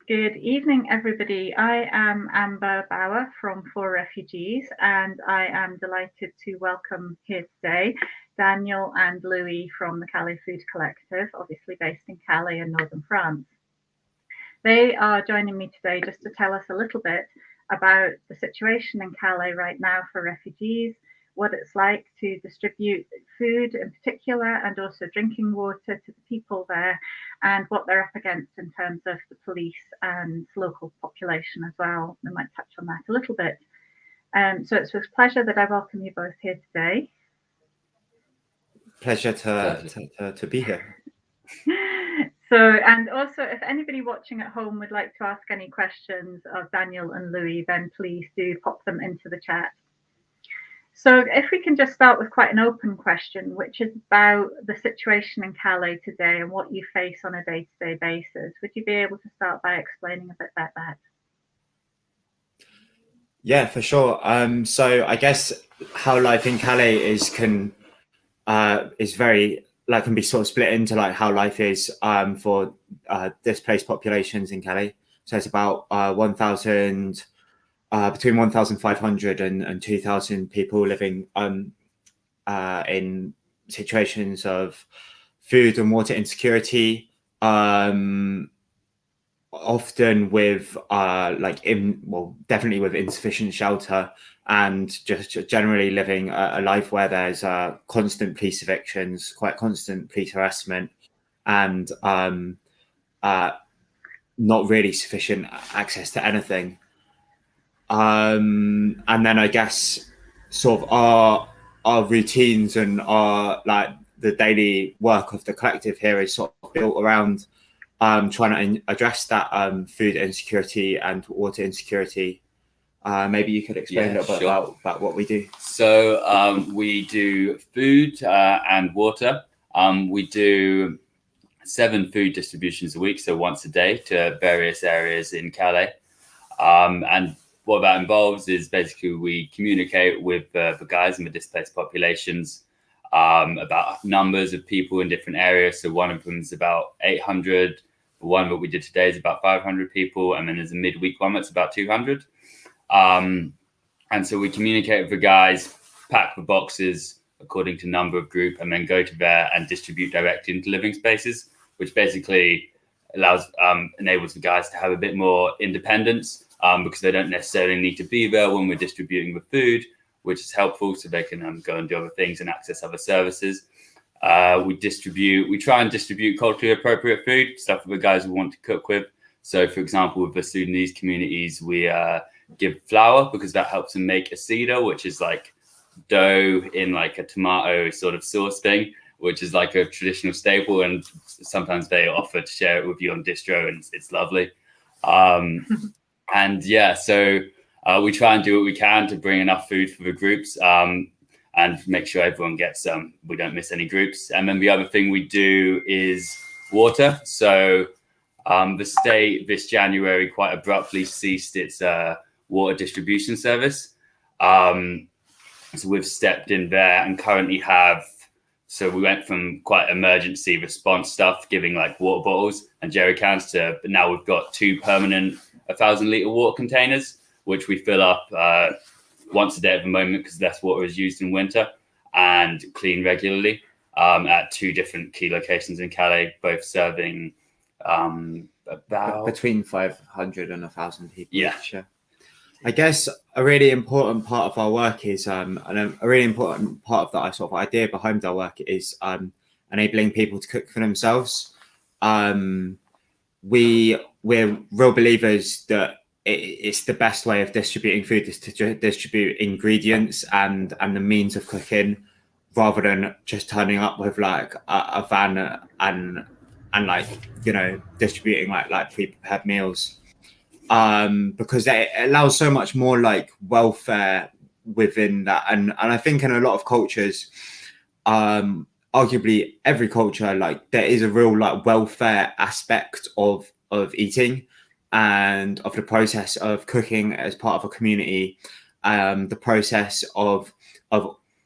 Good evening, everybody. I am Amber Bauer from ForRefugees, and I am delighted to welcome here today Daniel and Louis from the Calais Food Collective, obviously based in Calais in northern France. They are joining me today just to tell us a little bit about the situation in Calais right now for refugees, what it's like to distribute food in particular and also drinking water to the people there, and what they're up against in terms of the police and local population as well. We might touch on that a little bit. So it's with pleasure that I welcome you both here today. Pleasure to be here. So, and also if anybody watching at home would like to ask any questions of Daniel and Louis, then please do pop them into the chat. So if we can just start with quite an open question, which is about the situation in Calais today and what you face on a day-to-day basis. Would you be able to start by explaining a bit about that? Yeah, for sure. So I guess how life in Calais can be sort of split into like how life is for displaced populations in Calais. So it's about 1,000. Between 1,500 and 2,000 people living in situations of food and water insecurity, often with definitely with insufficient shelter, and just generally living a life where there's constant police evictions, quite constant police harassment, and not really sufficient access to anything. And then I guess sort of our routines and our like the daily work of the collective here is sort of built around trying to address that food insecurity and water insecurity. Maybe you could explain a little bit about what we do. So we do food and water. We do 7 food distributions a week, so once a day to various areas in Calais. And what that involves is basically we communicate with the guys in the displaced populations about numbers of people in different areas. So one of them is about 800. The one that we did today is about 500 people. And then there's a midweek one that's about 200. And so we communicate with the guys, pack the boxes according to number of group, and then go to there and distribute directly into living spaces, which basically enables the guys to have a bit more independence. Because they don't necessarily need to be there when we're distributing the food, which is helpful so they can go and do other things and access other services. We try and distribute culturally appropriate food, stuff for the guys we want to cook with. So, for example, with the Sudanese communities, we give flour because that helps them make a cedar, which is like dough in like a tomato sort of sauce thing, which is like a traditional staple. And sometimes they offer to share it with you on distro, and it's lovely. And yeah, so we try and do what we can to bring enough food for the groups and make sure everyone gets some. We don't miss any groups. And then the other thing we do is water. So the state this January quite abruptly ceased its water distribution service. So we've stepped in there and currently so we went from quite emergency response stuff, giving like water bottles and jerry cans but now we've got 2 permanent 1,000-litre water containers, which we fill up once a day at the moment because less water is used in winter, and clean regularly at 2 different key locations in Calais, both serving about between 500 and 1,000 people. Yeah. I guess a really important part of our work is, and a really important part of that sort of idea behind our work is enabling people to cook for themselves. We're real believers that it's the best way of distributing food is to distribute ingredients and the means of cooking, rather than just turning up with like a van and like, you know, distributing like pre-prepared meals. Because it allows so much more like welfare within that, and I think in a lot of cultures, arguably every culture, like there is a real like welfare aspect of eating and of the process of cooking as part of a community, the process of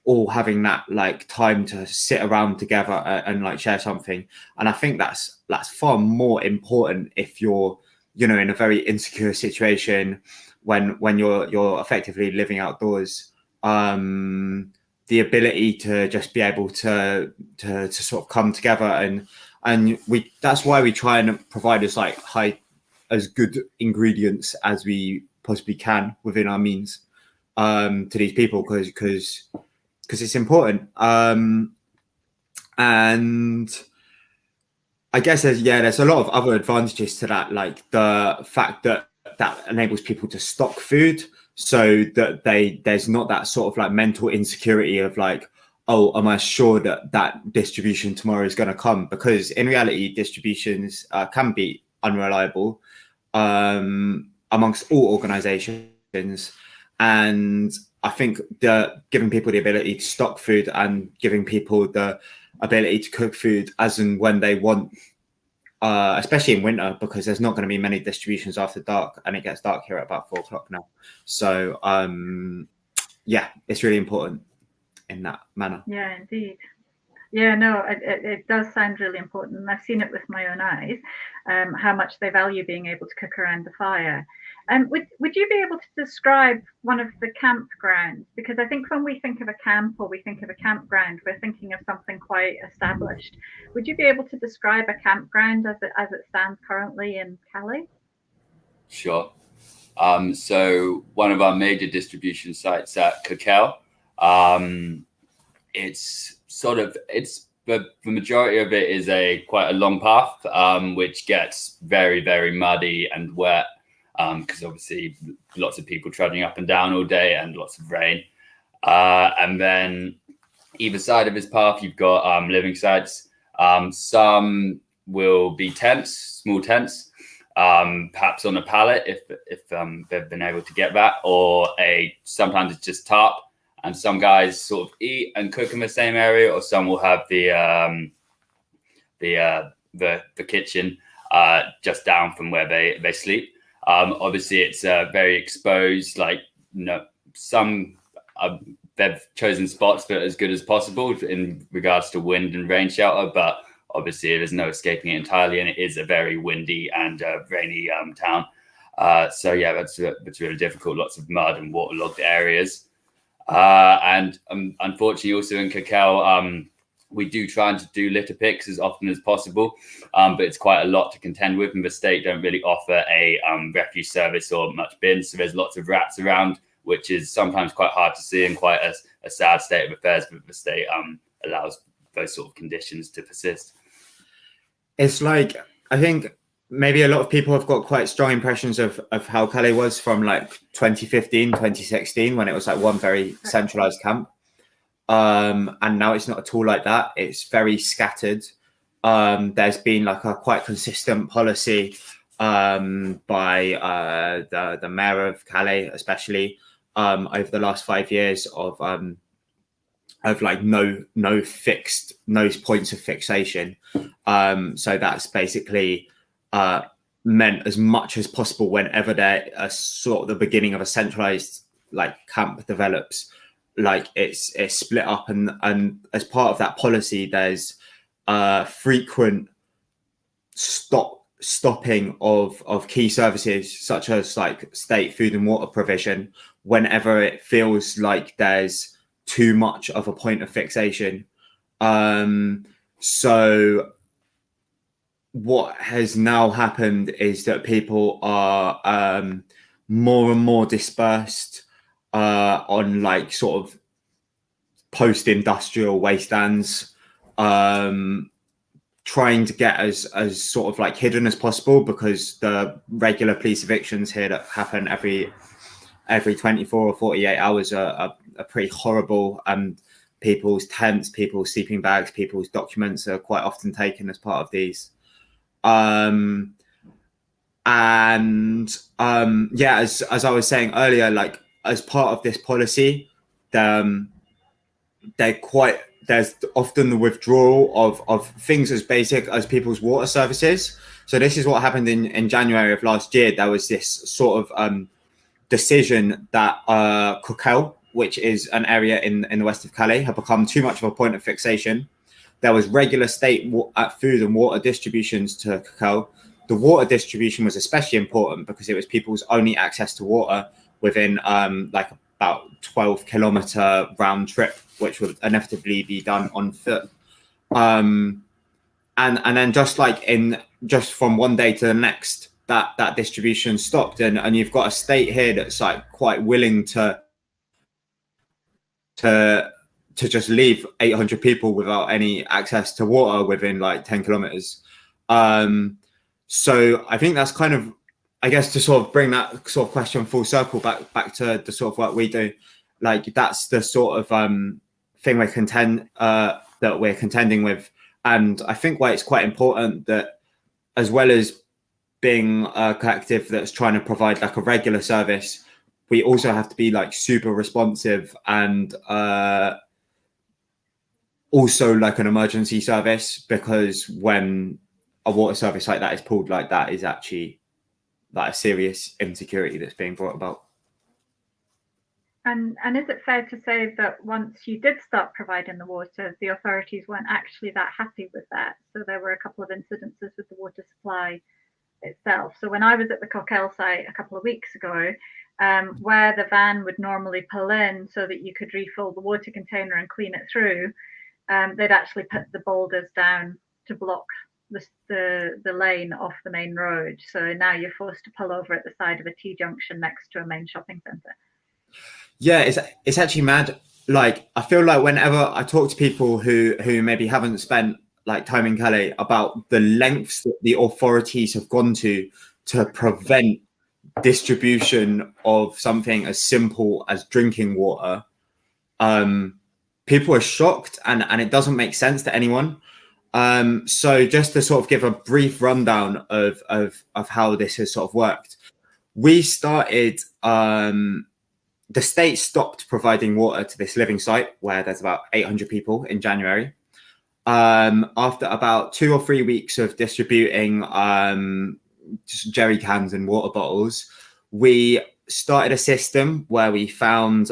all having that like time to sit around together and like share something. And I think that's far more important if you're, you know, in a very insecure situation when you're effectively living outdoors. The ability to just be able to sort of come together and that's why we try and provide as good ingredients as we possibly can within our means to these people, because it's important. And I guess there's a lot of other advantages to that, like the fact that enables people to stock food, so that there's not that sort of like mental insecurity of like, oh, am I sure that distribution tomorrow is going to come? Because in reality, distributions can be unreliable amongst all organizations. And I think giving people the ability to stock food and giving people the ability to cook food as and when they want, especially in winter, because there's not going to be many distributions after dark, and it gets dark here at about 4 o'clock now. So it's really important in that manner. Yeah, indeed. Yeah, no, it does sound really important, and I've seen it with my own eyes, how much they value being able to cook around the fire. Would you be able to describe one of the campgrounds? Because I think when we think of a camp or we think of a campground, we're thinking of something quite established. Would you be able to describe a campground as it stands currently in Calais? Sure. So one of our major distribution sites at Calais, the majority of it is quite a long path, which gets very, very muddy and wet, because obviously lots of people trudging up and down all day and lots of rain. And then either side of this path, you've got living sites. Some will be tents, small tents, perhaps on a pallet if they've been able to get that, or sometimes it's just tarp. And some guys sort of eat and cook in the same area, or some will have the kitchen just down from where they sleep. Obviously, it's very exposed. Like, some they've chosen spots that are as good as possible in regards to wind and rain shelter, but obviously there's no escaping it entirely, and it is a very windy and rainy town. So yeah, that's really difficult. Lots of mud and waterlogged areas. And unfortunately, also in Calais, we do try and do litter picks as often as possible, but it's quite a lot to contend with, and the state don't really offer a refuse service or much bin, so there's lots of rats around, which is sometimes quite hard to see and quite a sad state of affairs, but the state allows those sort of conditions to persist. It's like, I think maybe a lot of people have got quite strong impressions of how Calais was from like 2015, 2016, when it was like one very centralized camp. And now it's not at all like that. It's very scattered. There's been like a quite consistent policy by the mayor of Calais, especially over the last 5 years of like no points of fixation. So that's basically meant as much as possible whenever there a sort of the beginning of a centralized like camp develops, like it's split up, and as part of that policy there's frequent stopping of key services such as like state food and water provision whenever it feels like there's too much of a point of fixation. So what has now happened is that people are more and more dispersed on like sort of post-industrial wastelands, trying to get as sort of like hidden as possible, because the regular police evictions here that happen every 24 or 48 hours are pretty horrible, and people's tents, people's sleeping bags, people's documents are quite often taken as part of these. As I was saying earlier, like as part of this policy, there's often the withdrawal of things as basic as people's water services. So this is what happened in January of last year. There was this sort of decision that Calais which is an area in the west of Calais, had become too much of a point of fixation. There was regular state food and water distributions to Cacao. The water distribution was especially important because it was people's only access to water within like about 12-kilometer round trip, which would inevitably be done on foot. And then just from one day to the next, that distribution stopped, and you've got a state here that's like quite willing to just leave 800 people without any access to water within like 10 kilometers. So I think that's kind of, I guess, to sort of bring that sort of question full circle back to the sort of work we do. Like that's the sort of thing that we're contending with. And I think why it's quite important that, as well as being a collective that's trying to provide like a regular service, we also have to be like super responsive and also like an emergency service, because when a water service like that is pulled, like that is actually like a serious insecurity that's being brought about. And is it fair to say that once you did start providing the water, the authorities weren't actually that happy with that? So there were a couple of incidences with the water supply itself. So when I was at the Coquel site a couple of weeks ago, where the van would normally pull in so that you could refill the water container and clean it through, they'd actually put the boulders down to block the lane off the main road. So now you're forced to pull over at the side of a T-junction next to a main shopping centre. Yeah, it's actually mad. Like, I feel like whenever I talk to people who maybe haven't spent like time in Calais about the lengths that the authorities have gone to prevent distribution of something as simple as drinking water, people are shocked, and it doesn't make sense to anyone. So just to sort of give a brief rundown of how this has sort of worked, we started. The state stopped providing water to this living site where there's about 800 people in January. After about 2 or 3 weeks of distributing just jerry cans and water bottles, we started a system where we found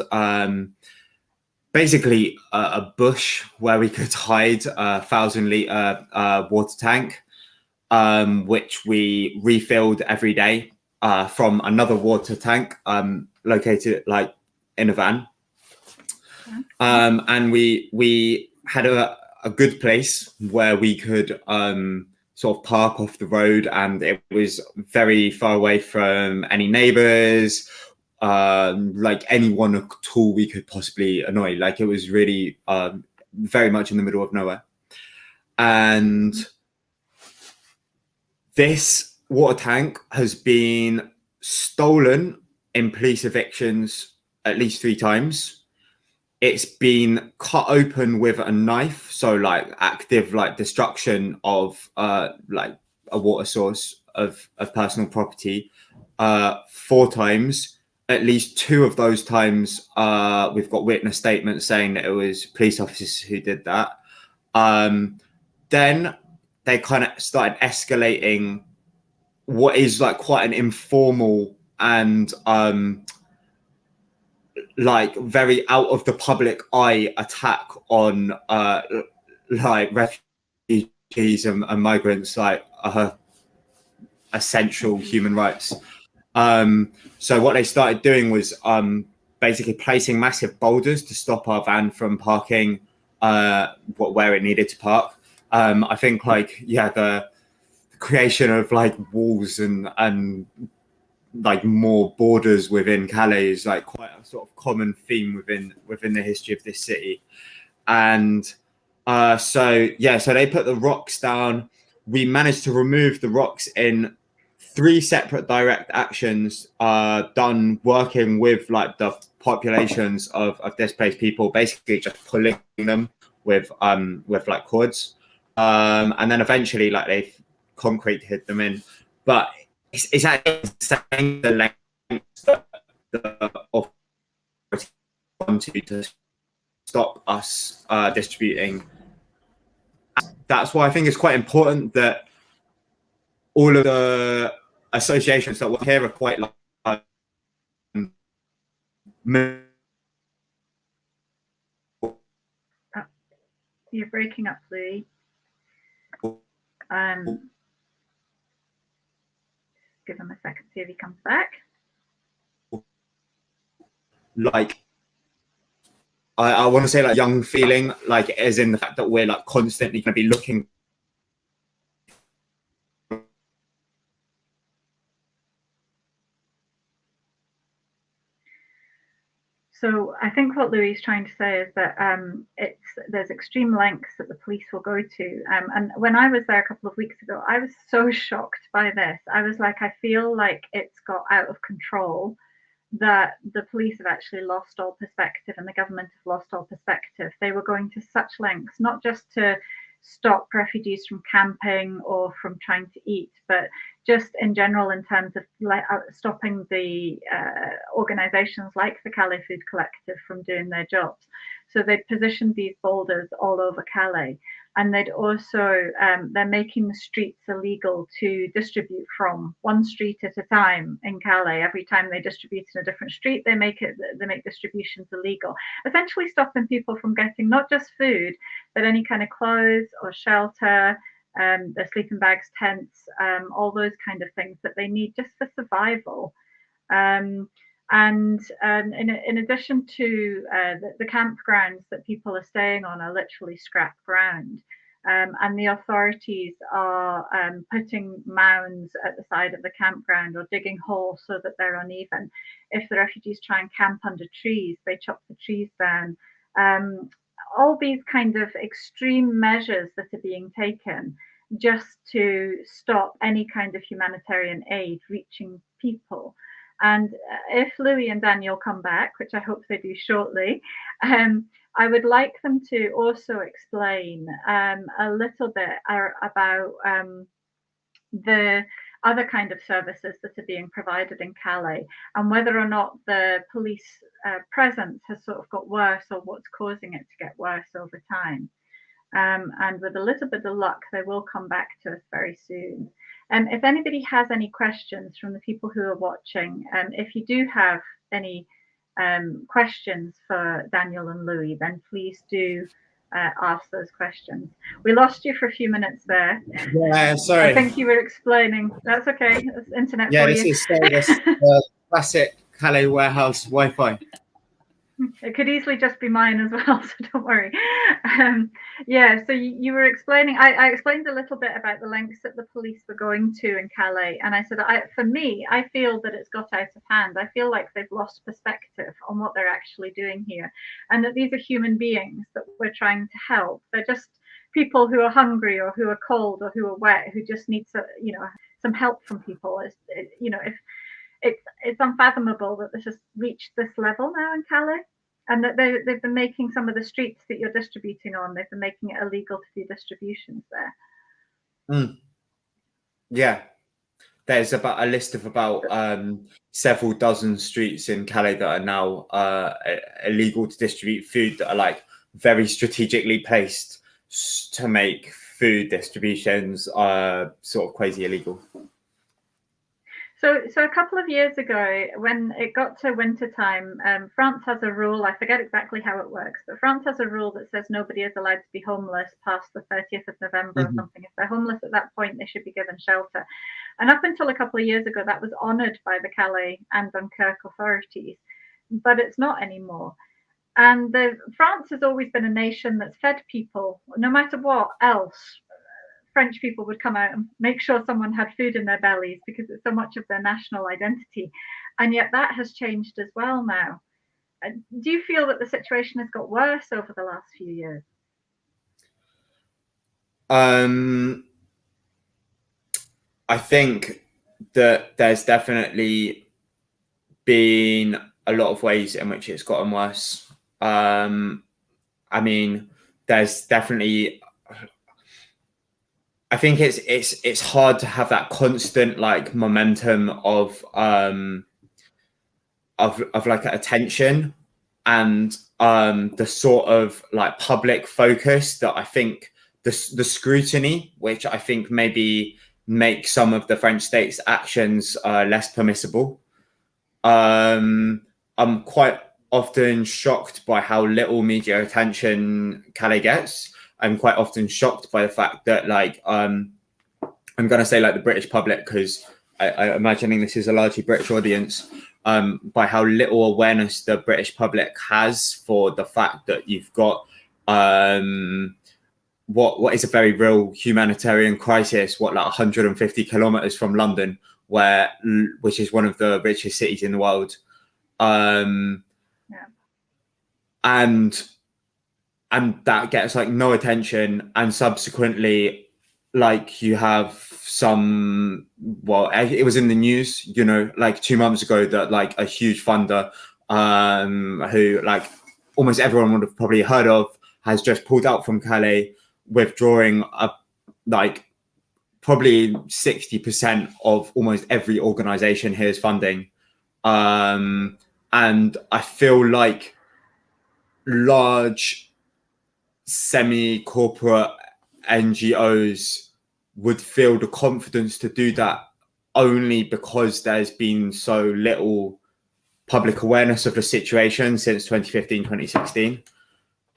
basically a bush where we could hide a 1,000-litre water tank, which we refilled every day from another water tank located like in a van. And we had a good place where we could sort of park off the road, and it was very far away from any neighbors, like anyone at all we could possibly annoy. Like, it was really very much in the middle of nowhere. And this water tank has been stolen in police evictions at least 3 times. It's been cut open with a knife, so like active like destruction of like a water source of personal property 4 times. At least 2 of those times we've got witness statements saying that it was police officers who did that. Then they kind of started escalating what is like quite an informal and like very out of the public eye attack on like refugees and migrants, like essential human rights. So what they started doing was basically placing massive boulders to stop our van from parking where it needed to park. I think like, yeah, the creation of like walls and like more borders within Calais is like quite a sort of common theme within the history of this city. And so they put the rocks down. We managed to remove the rocks in 3 separate direct actions done working with like the populations of displaced people, basically just pulling them with like cords, and then eventually like they concreted them in. But it's actually saying the lengths that the authorities want to stop us distributing. That's why I think it's quite important that all of the associations that work here are quite like You're breaking up, Louis. Give him a second, see if he comes back. Like, I want to say like young feeling, like as in the fact that we're like constantly going to be looking. So I think what Louis is trying to say is that there's extreme lengths that the police will go to. And when I was there a couple of weeks ago, I was so shocked by this. I was like, I feel like it's got out of control, that the police have actually lost all perspective and the government have lost all perspective. They were going to such lengths, not just to stop refugees from camping or from trying to eat, but just in general in terms of stopping the organisations like the Calais Food Collective from doing their jobs. So they positioned these boulders all over Calais, and they'd also they're making the streets illegal to distribute from, one street at a time in Calais. Every time they distribute in a different street, they make distributions illegal, essentially stopping people from getting not just food, but any kind of clothes or shelter, their sleeping bags, tents, all those kind of things that they need just for survival. And in addition to the campgrounds that people are staying on are literally scrap ground. And the authorities are putting mounds at the side of the campground or digging holes so that they're uneven. If the refugees try and camp under trees, they chop the trees down. All these kind of extreme measures that are being taken just to stop any kind of humanitarian aid reaching people. And if Louis and Daniel come back, which I hope they do shortly, I would like them to also explain a little bit about the other kind of services that are being provided in Calais, and whether or not the police presence has sort of got worse, or what's causing it to get worse over time. And with a little bit of luck, they will come back to us very soon. If anybody has any questions from the people who are watching, if you do have any questions for Daniel and Louis, then please do ask those questions. We lost you for a few minutes there. Yeah, sorry. I think you were explaining. That's okay. That's internet Yeah, for this you. is classic Calais warehouse Wi-Fi. It could easily just be mine as well, so don't worry. Yeah, so you were explaining, I explained a little bit about the lengths that the police were going to in Calais, and I said, for me, I feel that it's got out of hand. I feel like they've lost perspective on what they're actually doing here, and that these are human beings that we're trying to help. They're just people who are hungry or who are cold or who are wet, who just need some help from people. It's unfathomable that this has reached this level now in Calais, and that they've been making some of the streets that you're distributing on, they've been making it illegal to do distributions there. Yeah, there's about a list of about several dozen streets in Calais that are now illegal to distribute food, that are like very strategically placed to make food distributions sort of crazy illegal. So a couple of years ago, when it got to winter time, France has a rule, I forget exactly how it works, but France has a rule that says nobody is allowed to be homeless past the 30th of November or something. If they're homeless at that point, they should be given shelter. And up until a couple of years ago, that was honoured by the Calais and Dunkirk authorities, but it's not anymore. And France has always been a nation that's fed people, no matter what else. French people would come out and make sure someone had food in their bellies because it's so much of their national identity. And yet that has changed as well now. Do you feel that the situation has got worse over the last few years? I think that there's definitely been a lot of ways in which it's gotten worse. I mean, there's definitely, I think it's hard to have that constant like momentum of like attention and the sort of like public focus that I think the scrutiny, which I think maybe make some of the French state's actions less permissible. I'm quite often shocked by how little media attention Calais gets. I'm quite often shocked by the fact that like I'm going to say like the British public, because I'm imagining this is a largely British audience, by how little awareness the British public has for the fact that you've got what is a very real humanitarian crisis, like 150 kilometers from London, which is one of the richest cities in the world. And that gets like no attention, and subsequently like you have some, well, it was in the news, you know, like 2 months ago, that like a huge funder who like almost everyone would have probably heard of has just pulled out from Calais, withdrawing like probably 60% of almost every organization here's funding. And I feel like large semi-corporate NGOs would feel the confidence to do that only because there's been so little public awareness of the situation since 2015, 2016.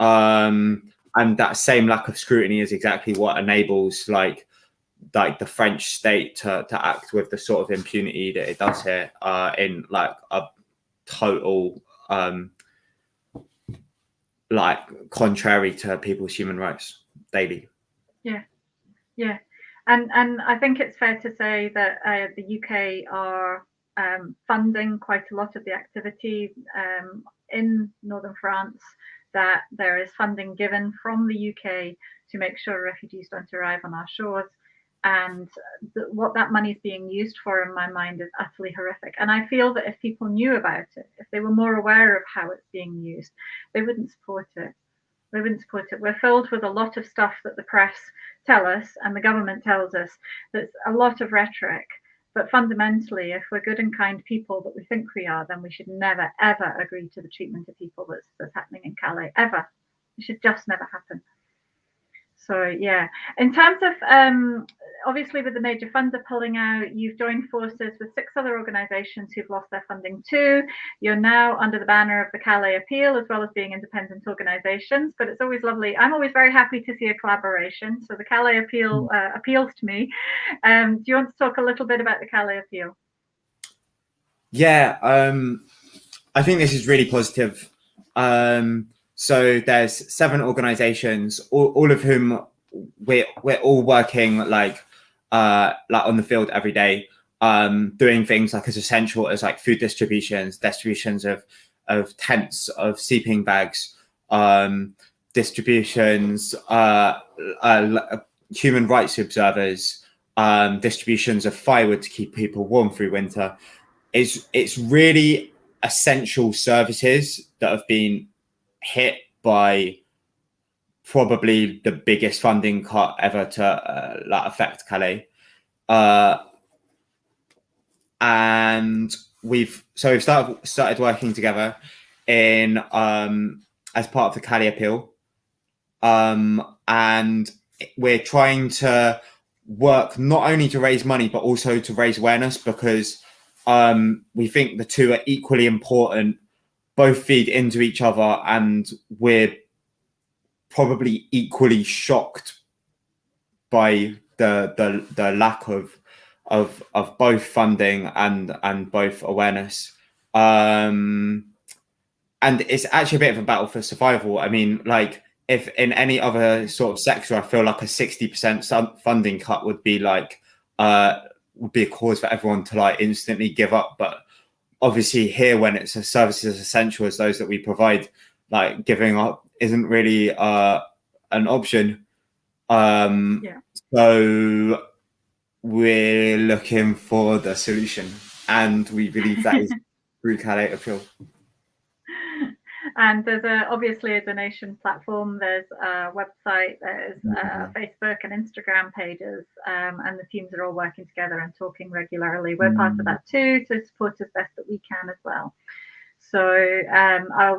And that same lack of scrutiny is exactly what enables like the French state to act with the sort of impunity that it does here, in like a total like contrary to people's human rights daily. Yeah, and I think it's fair to say that the UK are funding quite a lot of the activity in northern France, that there is funding given from the UK to make sure refugees don't arrive on our shores. And what that money is being used for, in my mind, is utterly horrific. And I feel that if people knew about it, if they were more aware of how it's being used, they wouldn't support it. They wouldn't support it. We're filled with a lot of stuff that the press tell us and the government tells us. That's a lot of rhetoric. But fundamentally, if we're good and kind people that we think we are, then we should never, ever agree to the treatment of people that's happening in Calais, ever. It should just never happen. So, yeah. In terms of, obviously, with the major funder pulling out, you've joined forces with 6 other organisations who've lost their funding too. You're now under the banner of the Cali Appeal, as well as being independent organisations. But it's always lovely. I'm always very happy to see a collaboration. So the Cali Appeal appeals to me. Do you want to talk a little bit about the Cali Appeal? Yeah, I think this is really positive. So there's 7 organizations, all of whom we're all working like on the field every day, doing things like as essential as like food distributions of tents, of sleeping bags, distributions, human rights observers, distributions of firewood to keep people warm through winter. It's really essential services that have been hit by probably the biggest funding cut ever to affect Calais, and we've started working together in as part of the Cali Appeal, and we're trying to work not only to raise money but also to raise awareness, because we think the two are equally important. Both feed into each other, and we're probably equally shocked by the lack of both funding and both awareness. And it's actually a bit of a battle for survival. I mean, like if in any other sort of sector, I feel like a 60% funding cut would be like would be a cause for everyone to like instantly give up, but obviously here, when it's a service as essential as those that we provide, like giving up isn't really an option. So we're looking for the solution, and we believe that is through Calais Appeal. And there's obviously a donation platform, there's a website, there's Facebook and Instagram pages, and the teams are all working together and talking regularly. We're part of that too, to support as best that we can as well. So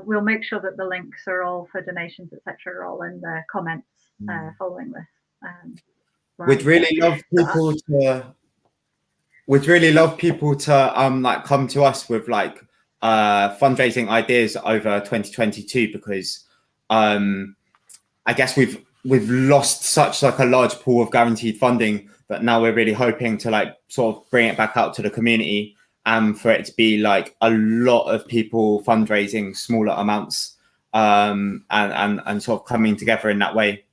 we'll make sure that the links are all for donations, etc., are all in the comments following this. We'd really love people to like come to us with like fundraising ideas over 2022, because I guess we've we've lost such like a large pool of guaranteed funding that now we're really hoping to like sort of bring it back out to the community and for it to be like a lot of people fundraising smaller amounts and sort of coming together in that way,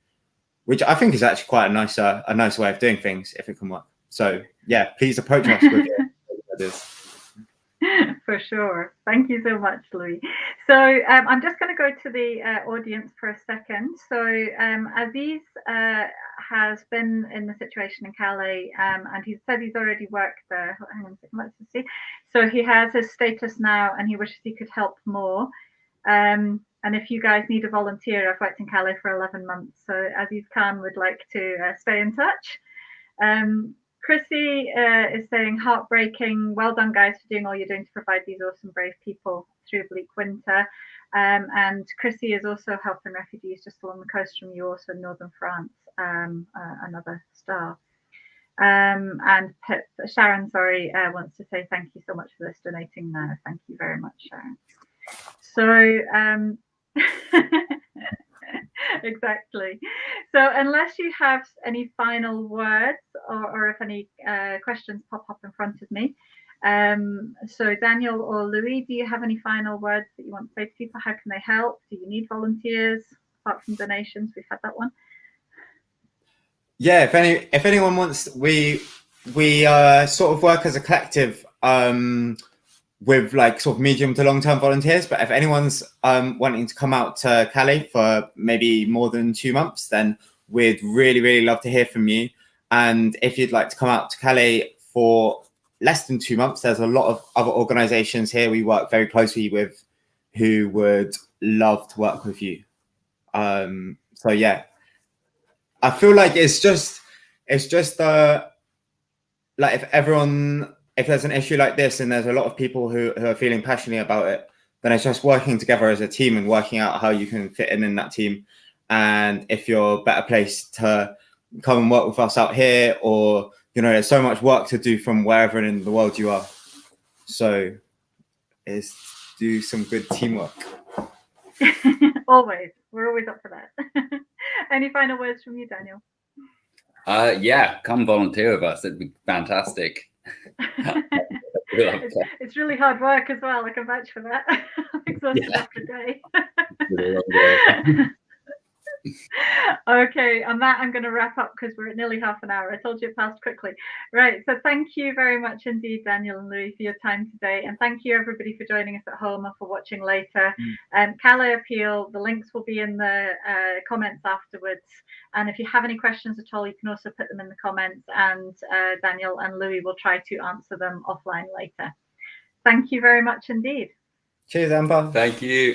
which I think is actually quite a nice way of doing things if it can work. So yeah, please approach us with ideas. For sure. Thank you so much, Louis. So I'm just going to go to the audience for a second. So Aziz has been in the situation in Calais, and he said he's already worked there. Hang on a second, let's just see. So he has his status now, and he wishes he could help more. And if you guys need a volunteer, I've worked in Calais for 11 months. So Aziz Khan would like to stay in touch. Chrissy is saying, heartbreaking. Well done, guys, for doing all you're doing to provide these awesome, brave people through a bleak winter. And Chrissy is also helping refugees just along the coast from you, also in northern France, another star. And Sharon, wants to say thank you so much for this, donating now. Thank you very much, Sharon. So, exactly. So unless you have any final words or if any questions pop up in front of me, so Daniel or Louis, do you have any final words that you want to say to people? How can they help? Do you need volunteers apart from donations? We've had that one. Yeah, if anyone wants, we sort of work as a collective with like sort of medium to long-term volunteers, but if anyone's wanting to come out to Calais for maybe more than 2 months, then we'd really love to hear from you. And if you'd like to come out to Calais for less than 2 months, there's a lot of other organizations here we work very closely with who would love to work with you. So yeah, I feel like it's just like if there's an issue like this and there's a lot of people who are feeling passionate about it, then it's just working together as a team and working out how you can fit in that team. And if you're better placed to come and work with us out here, or, you know, there's so much work to do from wherever in the world you are. So it's do some good teamwork. Always. We're always up for that. Any final words from you, Daniel? Yeah, come volunteer with us. It'd be fantastic. It's really hard work as well. I can vouch for that. I'm exhausted after a day. Okay, on that I'm going to wrap up because we're at nearly half an hour. I told you it passed quickly. Right, so thank you very much indeed, Daniel and Louis, for your time today, and thank you everybody for joining us at home or for watching later. Cali Appeal, the links will be in the comments afterwards, and if you have any questions at all, you can also put them in the comments, and Daniel and Louis will try to answer them offline later. Thank you very much indeed. Cheers, Amber. Thank you.